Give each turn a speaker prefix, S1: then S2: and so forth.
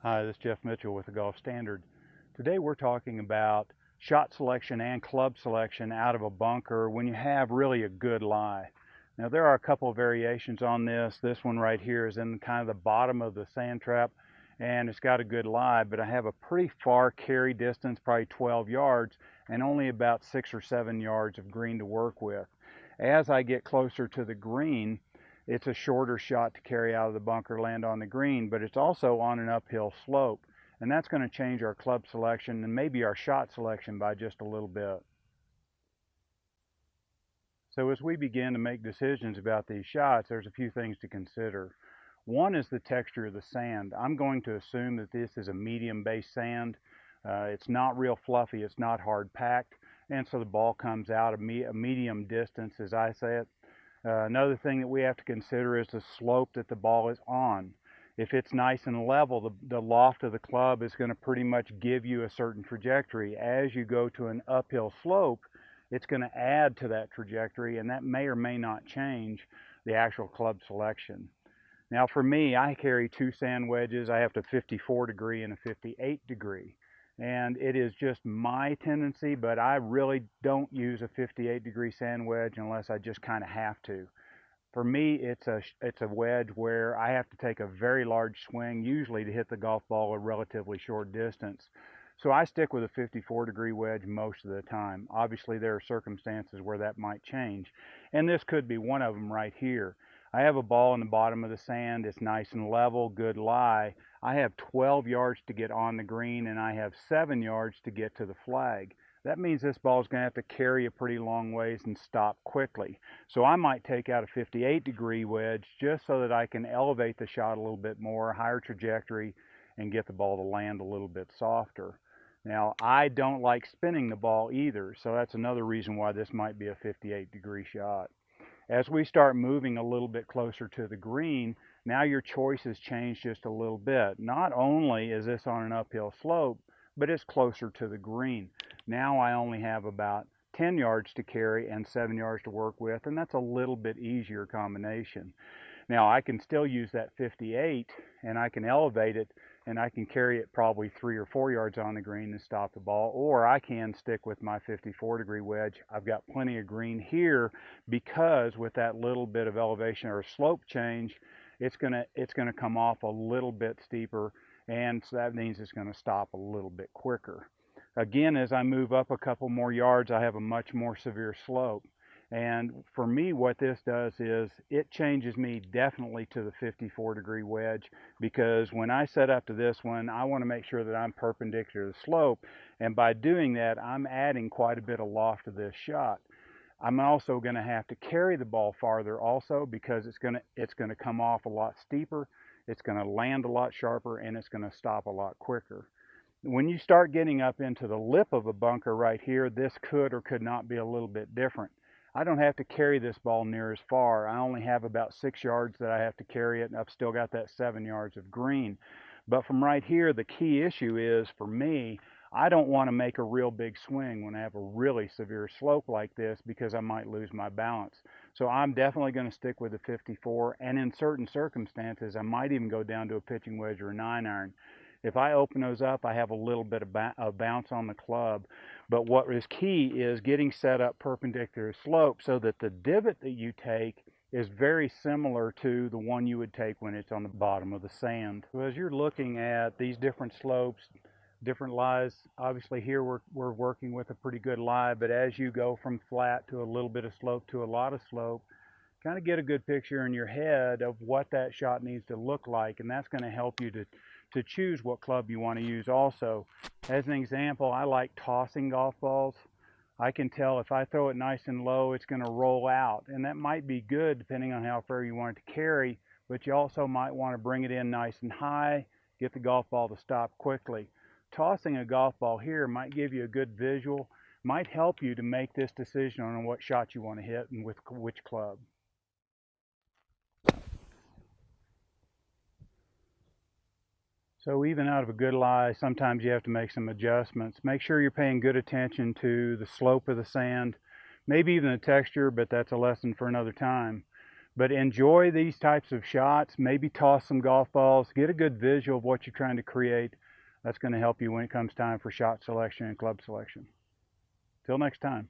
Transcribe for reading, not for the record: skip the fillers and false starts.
S1: Hi, this is Jeff Mitchell with the Golf Standard. Today we're talking about shot selection and club selection out of a bunker when you have really a good lie. Now there are a couple of variations on this. This one right here is in kind of the bottom of the sand trap and it's got a good lie, but I have a pretty far carry distance, probably 12 yards, and only about 6 or 7 yards of green to work with. As I get closer to the green, it's a shorter shot to carry out of the bunker, land on the green, but it's also on an uphill slope. And that's going to change our club selection and maybe our shot selection by just a little bit. So as we begin to make decisions about these shots, there's a few things to consider. One is the texture of the sand. I'm going to assume that this is a medium-based sand. It's not real fluffy, it's not hard packed, and so the ball comes out a medium distance, as I say it. Another thing that we have to consider is the slope that the ball is on. If it's nice and level, the loft of the club is going to pretty much give you a certain trajectory. As you go to an uphill slope, it's going to add to that trajectory, and that may or may not change the actual club selection. Now for me, I carry two sand wedges. I have a 54 degree and a 58 degree. And it is just my tendency, but I really don't use a 58-degree sand wedge unless I just kind of have to. For me, it's a wedge where I have to take a very large swing, usually to hit the golf ball a relatively short distance. So I stick with a 54-degree wedge most of the time. Obviously, there are circumstances where that might change, and this could be one of them right here. I have a ball in the bottom of the sand. It's nice and level, good lie. I have 12 yards to get on the green, and I have 7 yards to get to the flag. That means this ball is going to have to carry a pretty long ways and stop quickly. So I might take out a 58-degree wedge just so that I can elevate the shot a little bit more, higher trajectory, and get the ball to land a little bit softer. Now, I don't like spinning the ball either, so that's another reason why this might be a 58-degree shot. As we start moving a little bit closer to the green, now your choices change just a little bit. Not only is this on an uphill slope, but it's closer to the green. Now I only have about 10 yards to carry and 7 yards to work with, and that's a little bit easier combination. Now I can still use that 58 and I can elevate it and I can carry it probably 3 or 4 yards on the green and stop the ball, or I can stick with my 54-degree wedge. I've got plenty of green here because with that little bit of elevation or slope change, it's gonna come off a little bit steeper, and so that means it's going to stop a little bit quicker. Again, as I move up a couple more yards, I have a much more severe slope. And for me, what this does is it changes me definitely to the 54-degree wedge, because when I set up to this one, I want to make sure that I'm perpendicular to the slope. And by doing that, I'm adding quite a bit of loft to this shot. I'm also going to have to carry the ball farther also, because it's going to come off a lot steeper, it's going to land a lot sharper, and it's going to stop a lot quicker. When you start getting up into the lip of a bunker right here, this could or could not be a little bit different. I don't have to carry this ball near as far. I only have about 6 yards that I have to carry it, and I've still got that 7 yards of green. But from right here, the key issue is for me, I don't want to make a real big swing when I have a really severe slope like this, because I might lose my balance. So I'm definitely going to stick with the 54, and in certain circumstances, I might even go down to a pitching wedge or a 9-iron. If I open those up, I have a little bit of bounce on the club. But what is key is getting set up perpendicular slope so that the divot that you take is very similar to the one you would take when it's on the bottom of the sand. So as you're looking at these different slopes, different lies, obviously here we're working with a pretty good lie, but as you go from flat to a little bit of slope to a lot of slope, kind of get a good picture in your head of what that shot needs to look like, and that's going to help you to choose what club you want to use also. As an example, I like tossing golf balls. I can tell if I throw it nice and low, it's going to roll out, and that might be good depending on how far you want it to carry, but you also might want to bring it in nice and high, get the golf ball to stop quickly. Tossing a golf ball here might give you a good visual, might help you to make this decision on what shot you want to hit and with which club. So even out of a good lie, sometimes you have to make some adjustments. Make sure you're paying good attention to the slope of the sand, maybe even the texture, but that's a lesson for another time. But enjoy these types of shots, maybe toss some golf balls, get a good visual of what you're trying to create. That's going to help you when it comes time for shot selection and club selection. Till next time.